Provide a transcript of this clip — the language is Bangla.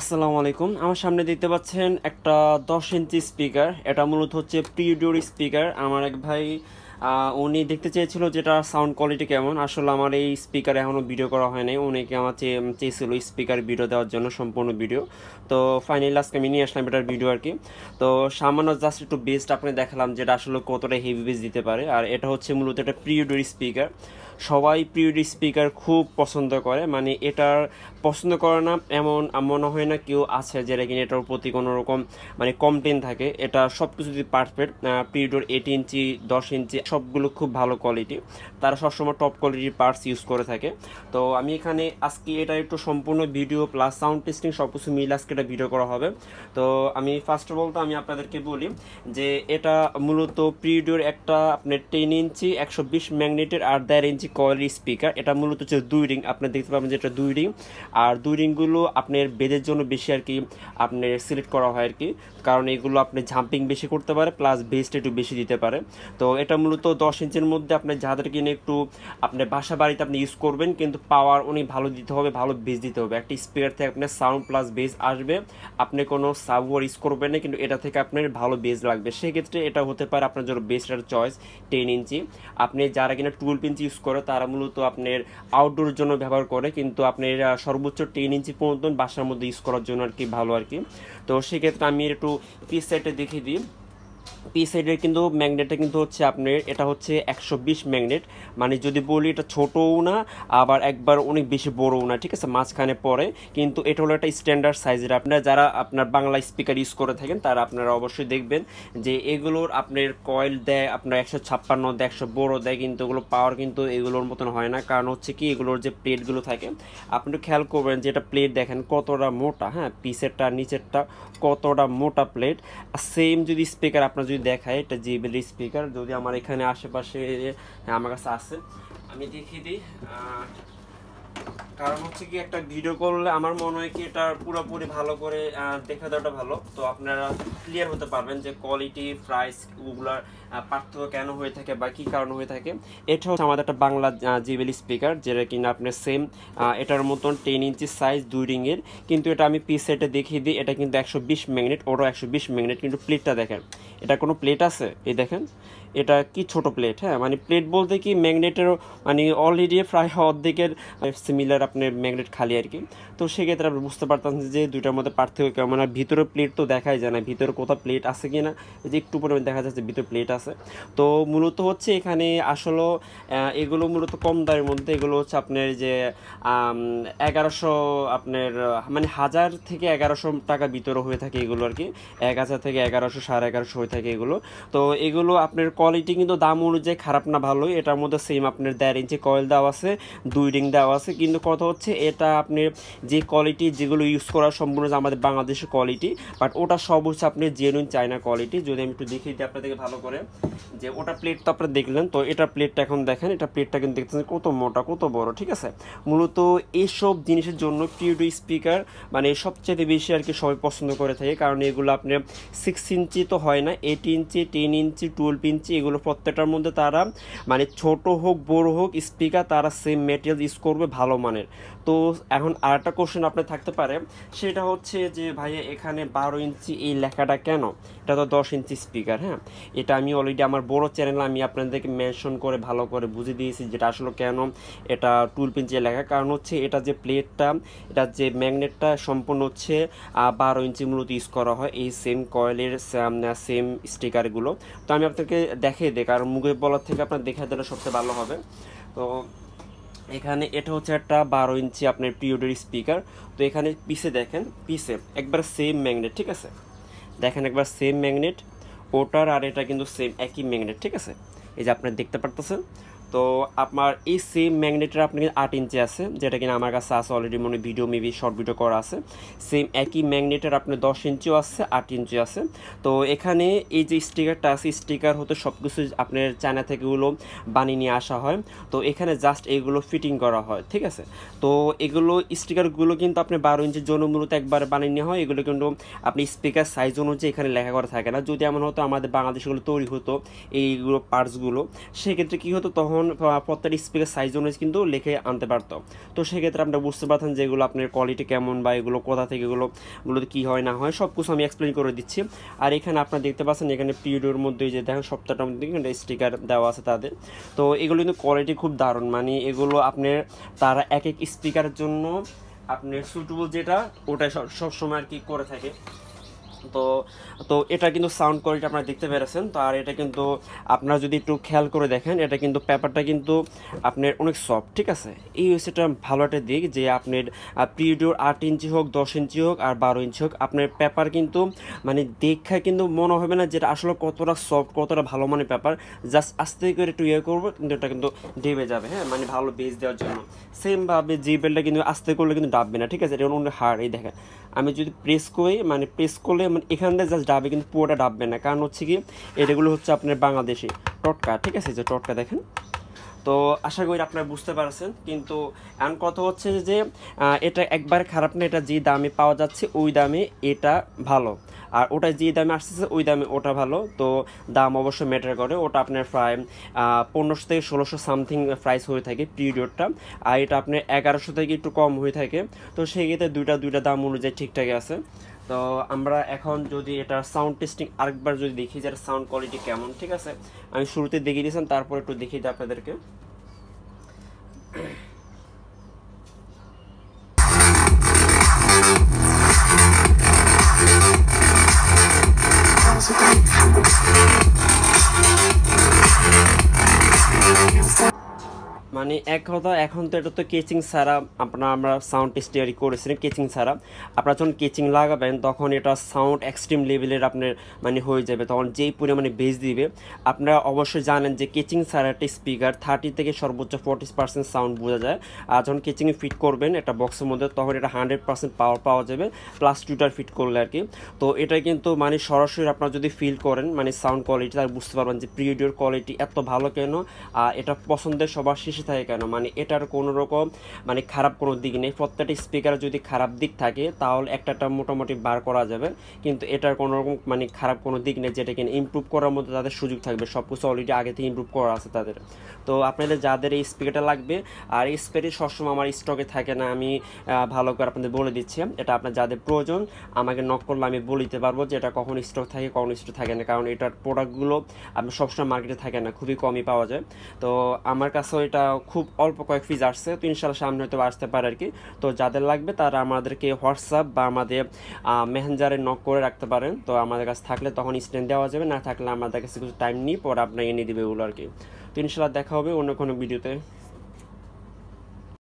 আসসালামু আলাইকুম। আমার সামনে দেখতে পাচ্ছেন একটা 10 ইঞ্চি স্পিকার। এটা মূলত হচ্ছে প্রিডিওর স্পিকার। আমার এক ভাই উনি দেখতে চেয়েছিল যেটা সাউন্ড কোয়ালিটি কেমন। আসলে আমার এই স্পিকার এখনও ভিডিও করা হয় নাই। উনিকে আমার চেয়েছিল স্পিকার ভিডিও দেওয়ার জন্য সম্পূর্ণ ভিডিও। তো ফাইনালি আজকে আমি নিয়ে আসলাম এটার ভিডিও আর কি। তো সামান্য জাস্ট একটু বেসটা আপনি দেখালাম যেটা আসলে কতটা হেভি বেস দিতে পারে। আর এটা হচ্ছে মূলত একটা প্রিডিওর স্পিকার। সবাই প্রিডিওর স্পিকার খুব পছন্দ করে, মানে এটার পছন্দ করে না এমন মনে হয় না কেউ আছে যেটা কিনা এটার প্রতি কোনো রকম মানে কমপ্লেন থাকে। এটা সব কিছু যদি পারফেক্ট, পিরিয়ডর 8 ইঞ্চি 10 ইঞ্চি সবগুলো খুব ভালো কোয়ালিটি। তারা সবসময় টপ কোয়ালিটির পার্টস ইউজ করে থাকে। তো আমি এখানে আজকে এটা একটু সম্পূর্ণ ভিডিও প্লাস সাউন্ড টেস্টিং সব কিছু মিলে আজকে এটা ভিডিও করা হবে। তো আমি ফার্স্ট অফ অল তো আমি আপনাদেরকে বলি যে এটা মূলত পিরিয়ডর একটা আপনার 10 ইঞ্চি 120 ম্যাগনেটের আর 1.5 ইঞ্চি কয়েলের স্পিকার। এটা মূলত হচ্ছে 2 রিং। আপনি দেখতে পাবেন যে এটা 2 রিং। আর 2 রিংগুলো আপনার বেদের জন্য বেশি আর কি আপনার সিলেক্ট করা হয় আর কি, কারণ এগুলো আপনি জাম্পিং বেশি করতে পারে প্লাস বেসটা একটু বেশি দিতে পারে। তো এটা মূলত 10 ইঞ্চির মধ্যে আপনি যাদের কিনে একটু আপনার বাসা বাড়িতে আপনি ইউজ করবেন, কিন্তু পাওয়ার অনেক ভালো দিতে হবে, ভালো বেস দিতে হবে। একটা স্পিকার থেকে আপনার সাউন্ড প্লাস বেস আসবে, আপনি কোনো সাবওয়ার ইউজ করবেন না, কিন্তু এটা থেকে আপনার ভালো বেস লাগবে। সেক্ষেত্রে এটা হতে পারে আপনার জন্য বেস্টার চয়েস 10 ইঞ্চি। আপনি যারা কিনা 12 ইঞ্চি ইউজ করে তারা মূলত আপনার আউটডোরের জন্য ব্যবহার করে, কিন্তু আপনার সর্বোচ্চ 10 ইঞ্চি পর্যন্ত বাসার মধ্যে ইউজ করার জন্য আর কি ভালো আর কি। তো সেক্ষেত্রে আমি একটু পিস সাইডে দেখিয়ে দিই। পি সাইডের কিন্তু ম্যাগনেটটা কিন্তু হচ্ছে আপনার এটা হচ্ছে 120 ম্যাগনেট। মানে যদি বলি এটা ছোটও না আবার একবার অনেক বেশি বড়ও না, ঠিক আছে, মাঝখানে পড়ে। কিন্তু এটা হলো একটা স্ট্যান্ডার্ড সাইজের। আপনারা যারা আপনার বাংলা স্পিকার ইউজ করে থাকেন তারা আপনারা অবশ্যই দেখবেন যে এগুলোর আপনার কয়েল দেয় আপনার 156 দেয়, 100 বড় দেয়, কিন্তু এগুলো পাওয়ার কিন্তু এগুলোর মতন হয় না। কারণ হচ্ছে কি এগুলোর যে প্লেটগুলো থাকে আপনি একটু খেয়াল করবেন যে এটা প্লেট দেখেন কতটা মোটা, হ্যাঁ, পিসেরটা নিচেরটা কতটা মোটা প্লেট। আর সেম যদি স্পিকার আপনার যদি দেখায় এটা JBL স্পিকার, যদি আমার এখানে আশেপাশে আমার কাছে আছে আমি দেখিয়ে দিই। কারণ হচ্ছে কি একটা ভিডিও করলে আমার মনে হয় কি এটা পুরোপুরি ভালো করে দেখা দেওয়াটা ভালো, তো আপনারা ক্লিয়ার হতে পারবেন যে কোয়ালিটি প্রাইস ওগুলার পার্থক্য কেন হয়ে থাকে বা কী কারণ হয়ে থাকে। এটা হচ্ছে আমাদের একটা বাংলা JBL স্পিকার যেটা কিনা আপনার সেম এটার মতন 10 ইঞ্চি সাইজ 2 রিংয়ের। কিন্তু এটা আমি পিস সেটে দেখিয়ে দিই, এটা কিন্তু 120 ম্যাগনেট, ওরও 120 ম্যাগনেট, কিন্তু প্লেটটা দেখেন এটা কোনো প্লেট আছে এই দেখেন এটা কি ছোট প্লেট, হ্যাঁ, মানে প্লেট বলতে কি ম্যাগনেটেরও মানে অলরেডি প্রায় অর্ধেকের সিমিলার আপনার ম্যাগনেট খালি আর কি। তো সেক্ষেত্রে আপনি বুঝতে পারতেন যে দুইটার মধ্যে পার্থক্য কেমন। আর ভিতরে প্লেট তো দেখাই যায় না, ভিতরে কোথাও প্লেট আছে কি না, যে একটু পরিমাণে দেখা যাচ্ছে ভিতরে প্লেট আছে। তো মূলত হচ্ছে এখানে আসলে এগুলো মূলত কম দামের মধ্যে, এগুলো হচ্ছে আপনার যে 1100 আপনার মানে 1000 থেকে 1100 টাকা ভিতরে হয়ে থাকে এগুলো আর কি। 1000 থেকে 1100 1150 হয়ে থাকে এগুলো। তো এগুলো আপনার কোয়ালিটি কিন্তু দাম অনুযায়ী খারাপ না ভালোই। এটার মধ্যে সেম আপনার 1.5 ইঞ্চি কয়েল দেওয়া আছে, 2 রিং দেওয়া আছে, কিন্তু কথা হচ্ছে এটা আপনি যে কোয়ালিটি যেগুলো ইউজ করা সম্পূর্ণ আমাদের বাংলাদেশের কোয়ালিটি, বাট ওটা সব হচ্ছে আপনি জেনুইন চায়না কোয়ালিটি। যদি আমি একটু দেখিয়ে দিই আপনাদেরকে ভালো করে যে ওটা প্লেট তো আপনারা দেখলেন, তো এটা প্লেটটা এখন দেখেন, এটা প্লেটটা কিন্তু দেখতেছেন কত মোটা কত বড়, ঠিক আছে। মূলত এইসব জিনিসের জন্য পিউডো স্পিকার মানে সবচেয়ে বেশি আর কি সবাই পছন্দ করে থাকে, কারণ এগুলো আপনি 6 ইঞ্চি তো হয় না, 8 ইঞ্চি 10 ইঞ্চি 12 ইঞ্চি এগুলো প্রত্যেকটার মধ্যে তারা মানে ছোট হোক বড় হোক স্পিকার তারা সেম ম্যাটেরিয়াল ইউজ করবে ভালো মানের। তো এখন আরেকটা কোশ্চেন আপনার থাকতে পারে, সেটা হচ্ছে যে ভাইয়া এখানে 12 ইঞ্চি এই লেখাটা কেন? এটা তো 10 ইঞ্চি স্পিকার, হ্যাঁ। এটা আমি অলরেডি আমার বড় চ্যানেলে আমি আপনাদেরকে মেনশন করে ভালো করে বুঝিয়ে দিয়েছি যেটা আসলে কেন এটা 12 ইঞ্চি লেখা। কারণ হচ্ছে এটা যে প্লেটটা এটা যে ম্যাগনেটটা সম্পূর্ণ হচ্ছে 12 ইঞ্চি মূলত ইউজ করা হয় এই সেম কয়েলের সেম স্টিকারগুলো। তো আমি আপনাকে দেখিয়ে দিই, কারণ মুখে বলার থেকে আপনার দেখে দিলে সবচেয়ে ভালো হবে। তো এখানে এটা হচ্ছে একটা 12 ইঞ্চি আপনার পিরিয়ডের স্পিকার। তো এখানে পিসে দেখেন, পিসে একবার সেম ম্যাগনেট, ঠিক আছে, দেখেন একবার সেম ম্যাগনেট, ওটার আর এটা কিন্তু সেম একই ম্যাগনেট, ঠিক আছে, এই যে আপনারা দেখতে পারতেছেন। তো আপনার এই সেম ম্যাগনেটের আপনি 8 ইঞ্চি আছে, যেটা কিনা আমার কাছে আছে অলরেডি, মনে ভিডিও মেবি শর্ট ভিডিও করা আছে। সেম একই ম্যাগনেটের আপনার 10 ইঞ্চিও আছে 8 ইঞ্চি আছে। তো এখানে এই যে স্টিকারটা আছে, স্টিকার হতে সব কিছু আপনার চায়না থেকে এগুলো বানিয়ে নিয়ে আসা হয়। তো এখানে জাস্ট এইগুলো ফিটিং করা হয়, ঠিক আছে। তো এগুলো স্টিকারগুলো কিন্তু আপনি 12 ইঞ্চির জন্য মূলত একবার বানিয়ে নেওয়া হয়। এগুলো কিন্তু আপনি স্পিকার সাইজ অনুযায়ী এখানে লেখা করা থাকে না। যদি এমন হতো আমাদের বাংলাদেশগুলো তৈরি হতো এইগুলো পার্টসগুলো, সেক্ষেত্রে কী হতো, তখন তখন প্রত্যেকটা স্পিকার সাইজ অনুযায়ী কিন্তু লিখে আনতে পারতো। তো সেক্ষেত্রে আপনারা বুঝতে পারতেন যে এগুলো আপনার কোয়ালিটি কেমন বা এগুলো কোথা থেকে এগুলোতে কী হয় না হয় সব কিছু আমি এক্সপ্লেন করে দিচ্ছি। আর এখানে আপনারা দেখতে পাচ্ছেন এখানে পিরিয়ডের মধ্যে যে দেখেন সপ্তাহটার মধ্যে কিন্তু স্টিকার দেওয়া আছে তাদের। তো এগুলো কিন্তু কোয়ালিটি খুব দারুণ, মানে এগুলো আপনার তারা এক এক স্পিকারের জন্য আপনার সুটেবল যেটা ওটাই সবসময় আর কি করে থাকে। তো তো এটা কিন্তু সাউন্ড কোয়ালিটি আপনারা দেখতে পেরেছেন। তো আর এটা কিন্তু আপনারা যদি একটু খেয়াল করে দেখেন এটা কিন্তু পেপারটা কিন্তু আপনার অনেক সফট, ঠিক আছে। এই হচ্ছে এটা ভালো একটা দিক যে আপনার পিরিয়ডের 8 ইঞ্চি হোক 10 ইঞ্চি হোক আর 12 ইঞ্চি হোক আপনার পেপার কিন্তু মানে দেখা কিন্তু মনে হবে না যেটা আসলে কতটা সফট কতটা ভালো মানে পেপার। জাস্ট আস্তে করে একটু ইয়ে করবো কিন্তু এটা কিন্তু ডেবে যাবে, হ্যাঁ, মানে ভালো বেস দেওয়ার জন্য। সেমভাবে জিবেলটা কিন্তু আস্তে করলে কিন্তু ডাববে না, ঠিক আছে। এটা অনেক হার্ড। এই দেখেন আমি যদি প্রেস করি মানে প্রেস করলে মানে এখান থেকে জাস্ট ডাবে কিন্তু পুরোটা ডাববে না, কারণ হচ্ছে কি এটাগুলো হচ্ছে আপনার বাংলাদেশি টটকা, ঠিক আছে, যে টটকা দেখেন। তো আশা করি আপনারা বুঝতে পারছেন। কিন্তু এমন কথা হচ্ছে যে এটা একবার খারাপ না, এটা যে দামে পাওয়া যাচ্ছে ওই দামে এটা ভালো, আর ওটা যে দামে আসতেছে ওই দামে ওটা ভালো। তো দাম অবশ্যই ম্যাটার করে, ওটা আপনার প্রায় 1500 থেকে 1600 সামথিং প্রাইস হয়ে থাকে পিরিয়ডটা, আর এটা আপনার 1100 থেকে একটু কম হয়ে থাকে। তো সেই ক্ষেত্রে দুইটা দাম অনুযায়ী ঠিকঠাকই আছে। তো আমরা এখন যদি এটা সাউন্ড টেস্টিং আরেকবার যদি দেখি যে সাউন্ড কোয়ালিটি কেমন, ঠিক আছে। আমি শুরুতে দেখিয়ে দিয়েছিলাম, তারপর একটু দেখিয়ে দিই আপনাদেরকে। মানে এক কথা এখন তো এটা তো কেচিং ছাড়া আমরা সাউন্ড টেস্টিয়ারি করেছিলেন কেচিং ছাড়া। আপনারা যখন কেচিং লাগাবেন তখন এটা সাউন্ড এক্সট্রিম লেভেলের আপনার মানে হয়ে যাবে, তখন যেই পরিমাণে বেস দিবে। আপনারা অবশ্যই জানেন যে কেচিং ছাড়া একটা স্পিকার 30 থেকে সর্বোচ্চ 40% সাউন্ড বোঝা যায়। আর যখন কেচিংয়ে ফিট করবেন একটা বক্সের মধ্যে তখন এটা 100% পাওয়ার পাওয়া যাবে, প্লাস টুইটার ফিট করলে আর কি। তো এটা কিন্তু মানে সরাসরি আপনারা যদি ফিল করেন মানে সাউন্ড কোয়ালিটি তাহলে বুঝতে পারবেন যে পিরিয়ডের কোয়ালিটি এত ভালো কেন, আর এটা পছন্দের সবার শেষে থাকে কেন। মানে এটার কোনো রকম মানে খারাপ কোনো দিক নেই। প্রত্যেকটা স্পিকারে যদি খারাপ দিক থাকে তাহলে একটা মোটামুটি বার করা যাবে, কিন্তু এটার কোনো রকম মানে খারাপ কোনো দিক নেই যেটা কিনা ইমপ্রুভ করার মধ্যে তাদের সুযোগ থাকবে। সব কিছু অলরেডি আগে থেকে ইমপ্রুভ করা আছে তাদের। তো আপনাদের যাদের এই স্পিকারটা লাগবে, আর এই স্পিকারটি সবসময় আমার স্টকে থাকে না, আমি ভালো করে আপনাদের বলে দিচ্ছি। এটা আপনার যাদের প্রয়োজন আমাকে নক করলে আমি বলে দিতে পারবো যে এটা কখন স্টক থাকে কখন স্টক থাকে না, কারণ এটার প্রোডাক্টগুলো আপনার সবসময় মার্কেটে থাকে না, খুবই কমই পাওয়া যায়। তো আমার কাছেও এটা খুব অল্প কয়েক পিস আসছে, তো ইনশাল্লাহ সামনে হয়তো আসতে পারে আর কি। তো যাদের লাগবে তারা আমাদেরকে হোয়াটসঅ্যাপ বা আমাদের মেসেঞ্জারে নক করে রাখতে পারেন। তো আমাদের কাছে থাকলে তখন স্ট্যান্ড দেওয়া যাবে, না থাকলে আমাদের কাছে কিছু টাইম নিয়ে পরে আপনার এনে দিবে ওগুলো আর কি। তো ইনশাল্লাহ দেখা হবে অন্য কোনো ভিডিওতে।